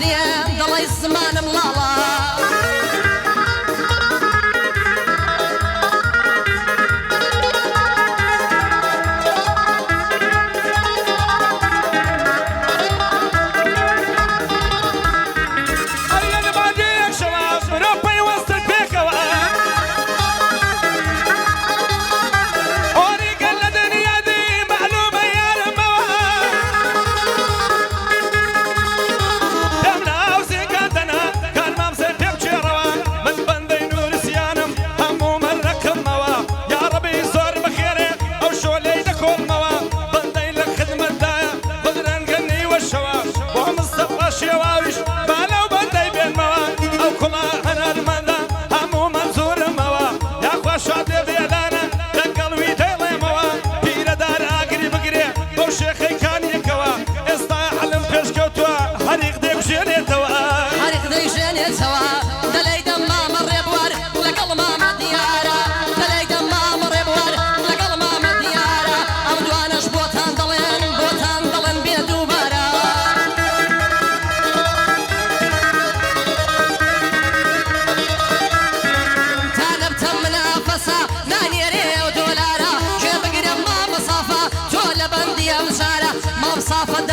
دنيا ضل الزمان ملالا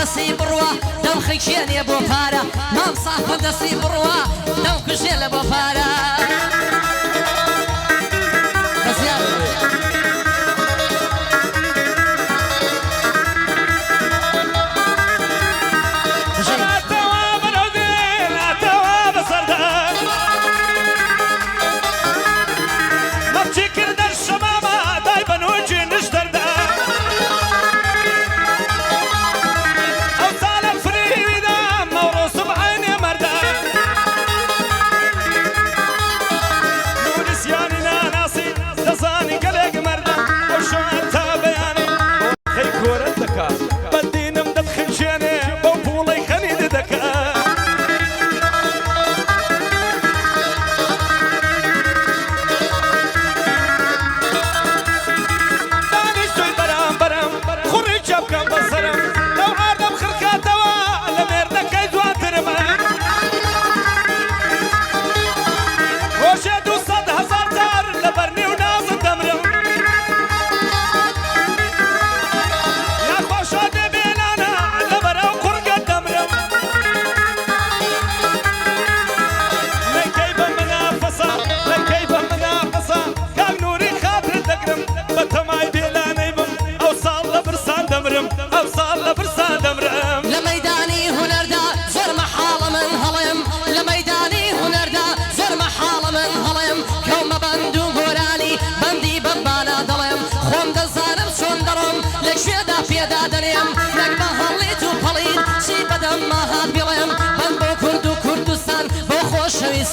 دەستی بڕوە دەم خەیکێنێ بۆ پارە مام سافە دەستی بڕوە دەم کوژێ بۆ پارە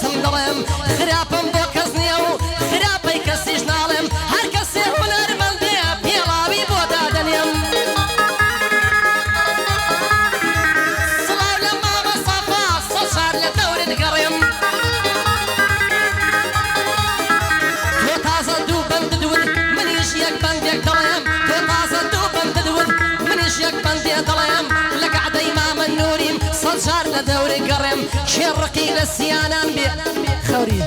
سندڵم خراپم بۆ کەس نییە و خراپەی کەسیش ناڵێم هەر کەسێ هونەرمەندێ پێڵاوی بۆ دادەنێم سڵاو لە مامە سافا سەشار لە دەورت گەڕێم تۆ تازە دوو بەند دوود منیش یەک بەندێک دەڵێم تۆ تازە دوو بەند دوود منیش یەک بەندێ دەڵێم لە گەعدەی مامە نوریم سەشار لە دەورت گەڕێم شێڕقی لە سیانان بێ خەوری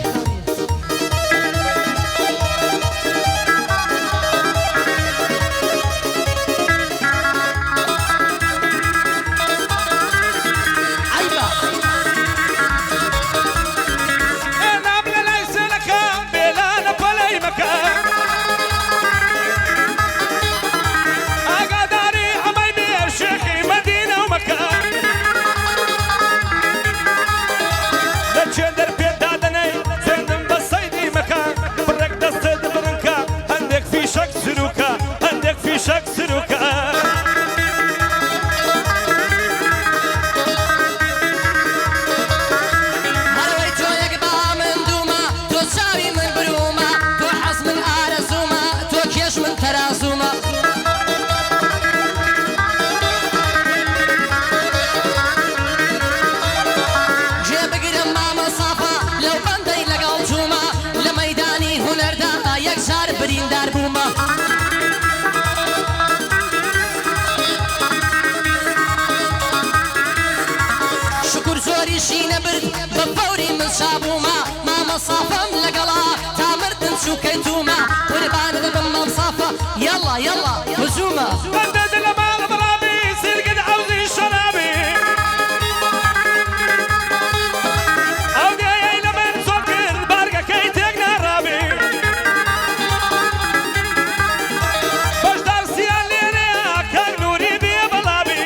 نبرد بفوري من شابوما ما مصافم لقلا تامرتن شوكيتوما قربان ذبن مصافة يلا يلا هزومة بدد المال برابي سرقد عوزي شرابي عودي يا لمن سكر بارقة كي تقنا رابي باش دارسي اللي كان نوري بي بلابي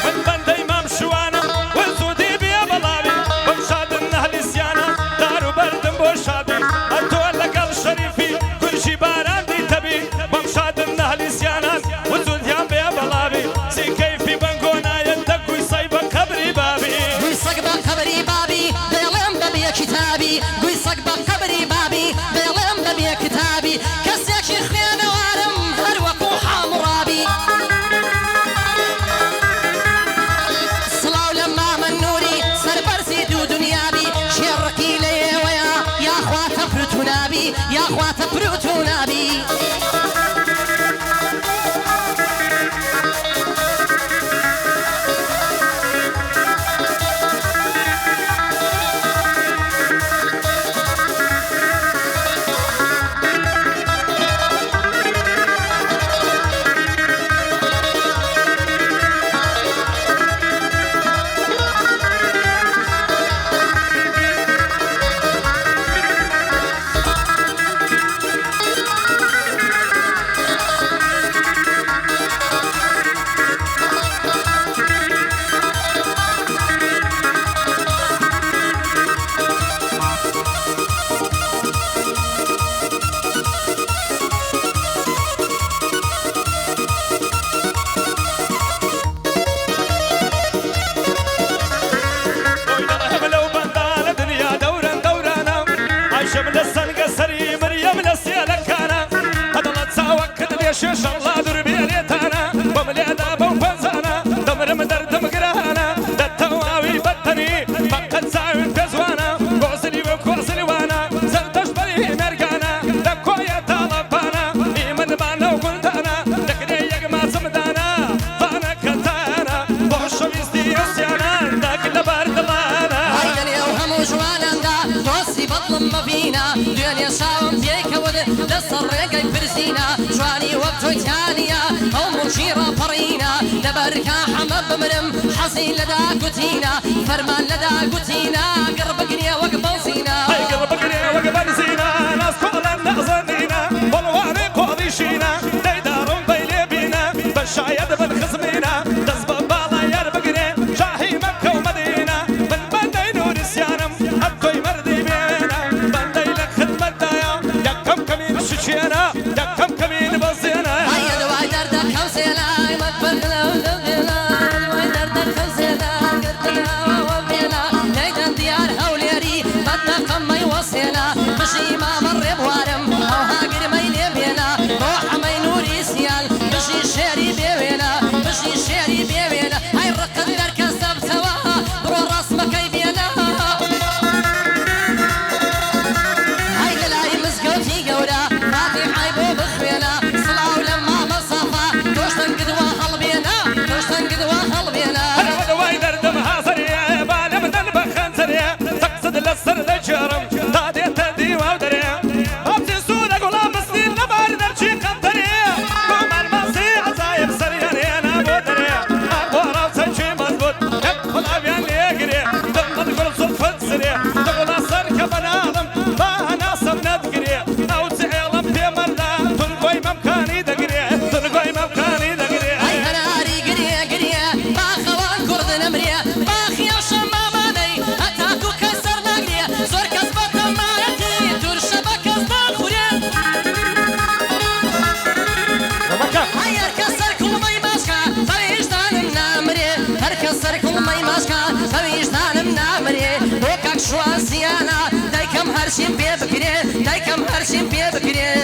من بند امام شوانا وزودي بي بلابي بمشاد النهل سيانا دارو بردم بوشادي اتولك الشريفي كل شي باران دي تبي بمشاد النهل سيانا وزود يام بي بلابي سي كيفي بنقونا يدك ويصيب قبري بابي قويصك بقبري بابي بيلم ببي كتابي قويصك بقبري بابي بيلم ببي كتابي كسيك شيخين وارم هروكو حامرابي صلاو لما من نوري سربرسي دو دنيابي شيركي لي ويا يا اخوات فروتو نابي يا اخوات فروتو نابي شيش الله دربي ليتانا بمليانا بوفزانا دمر مدردم قرانا دتواوي بطني فقد ساوي بزوانا قوسلي وكوسلي وانا زلتش بري مرقانا دكويا طلبانا ايمن بانا وكنت انا دكني يقما سمدانا فانا كنتانا بوش بيستي يسيانا داك لبارد لانا هاي دنيا وهم وجوانا دا توسي بطل ما فينا دنيا شاوم فيك ود دسر رقي برسينا جواني وقت ثانية أو مشيرة فرينا لبركة حمد بمرم حصين لدا قتينا فرمان لدا قتينا قرب قنية وقبنصينا هاي قرب قنية وقبنصينا ناس كولا نغزنينا والواري قوضيشينا ديدارون بيلي بينا بالشايد بالخصمينا دزب بالا يربقني شاهي مكة ومدينة من بندي نور سيانم أبطي مردي بينا بندي لك خدمة دايا يكم كمين ششينا يكم كمين بصينا هيا دواي دردك خمسينا مدبرنا ودبينا دواي دردك خمسينا قرتنا ووبينا ليدن ديار هوليري بدنا قم يوصينا مشي ما مر بوارم أو هاقر ما يلبينا روح ما ينوري سيال مشي شيري بيوينا مشي شيري بيوينا هاي الرقد درك السب سواها برو راس مكي بينا هاي دلاي مسقوتي قورا فاتح عيبو بخوينا صلاو لما مصافا دوشتن قدوة خلبينا دوشتن قدوة خلبينا أنا ودواي دردم هاسرية بالم دنبخ خنسرية تقصد للسر لجرم تادي تدي وودرية أبتي سودة قولا مسلين لبار درشي قنطرية قوم المصي عزايب سرياني أنا بودرية أبورا وسنشي مزبوط يدخل أبيان لي يقري دمت قول صدفة سرية تقول أصر كبنادم باها ناصم ندقري أو تعيلم في مرة تلقوي ممكاني دقري تلقوي ممكاني دقري هاي هناري قرية قرية باخوان كرد نمرية باخي وشماماني أتاكو كسر نقرية زور كسبت مالتي تور شبك أصدار خورية هاي هركسر كل ما يماشكا فويجدان منامري هركسر كل ما يماشكا فويجدان منامري وكاك شوازيانا دايكم هرشين بيبكري دايكم هرشين بيبكري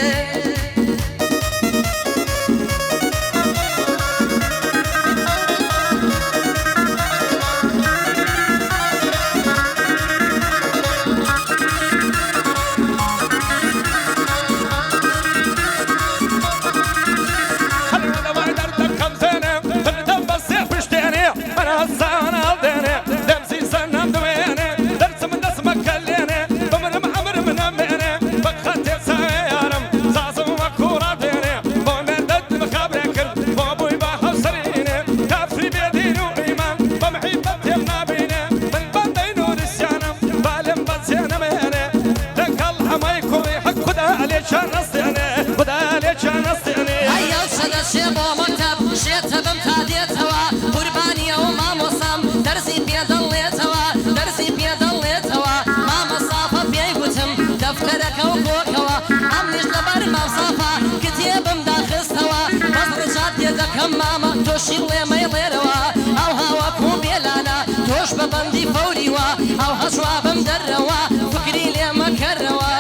خۆشی بڵێ مەیڵێرەوە ئەو هاوەکوم بێلانە تۆش بە بەندی فەوریوە ئەو هەشوا بم دەرەوە فکری لێ مەکەرەوە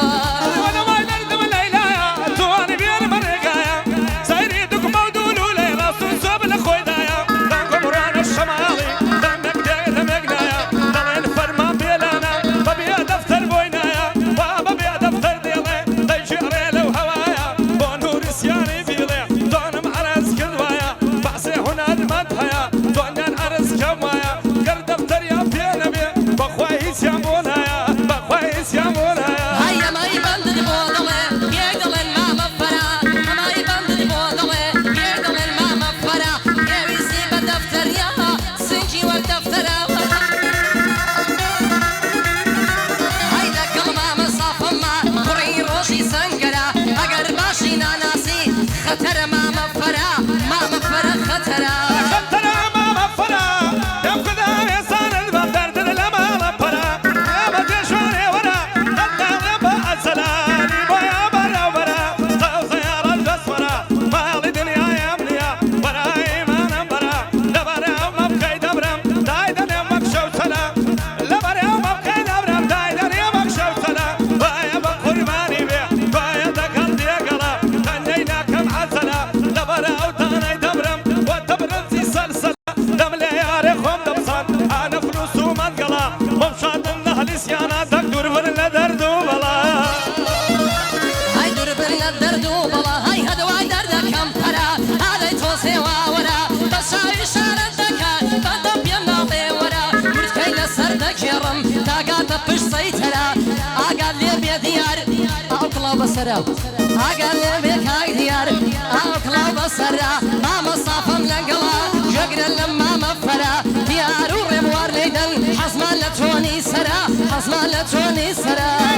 خطر ماما فرا ماما فرا خطرا خطر ماما فرا يا خدا يا سان البدر لما لا فرا يا بجشوني ورا خطر لما السلام يا برا برا سيارة الجسورة ما لي دنيا يا مليا برا ايمان برا دبرا ما بكي دبرم دايدن يا مكشو سلا لبرا ما بكي دبرم دايدن يا مكشو سلا ويا بقرباني بي ويا دكال دي قلا تنينا كم عسلا دبرا وتاني دبرم وتبرم في سلسلة دم لياري خم دبصان انا فلوس ومنقلا ممشاد النهل سيانا دكتور برنا دردو بلا هاي دور برنا دردو بلا هاي هدواي دردك كم فرا هذا توسي واورا بس هاي شاردك بدب يمناطي ورا ورتكي لسردك يرم تاقات بش سيترا اقال لي بيديار اقلا بسرا اقال لي بيكاي ديار اقلا بسرا ماما صافم لنقلا جقر لما مفرا ديار ورموار ليدن حزمان لتوني سرا حزمان لتوني سرا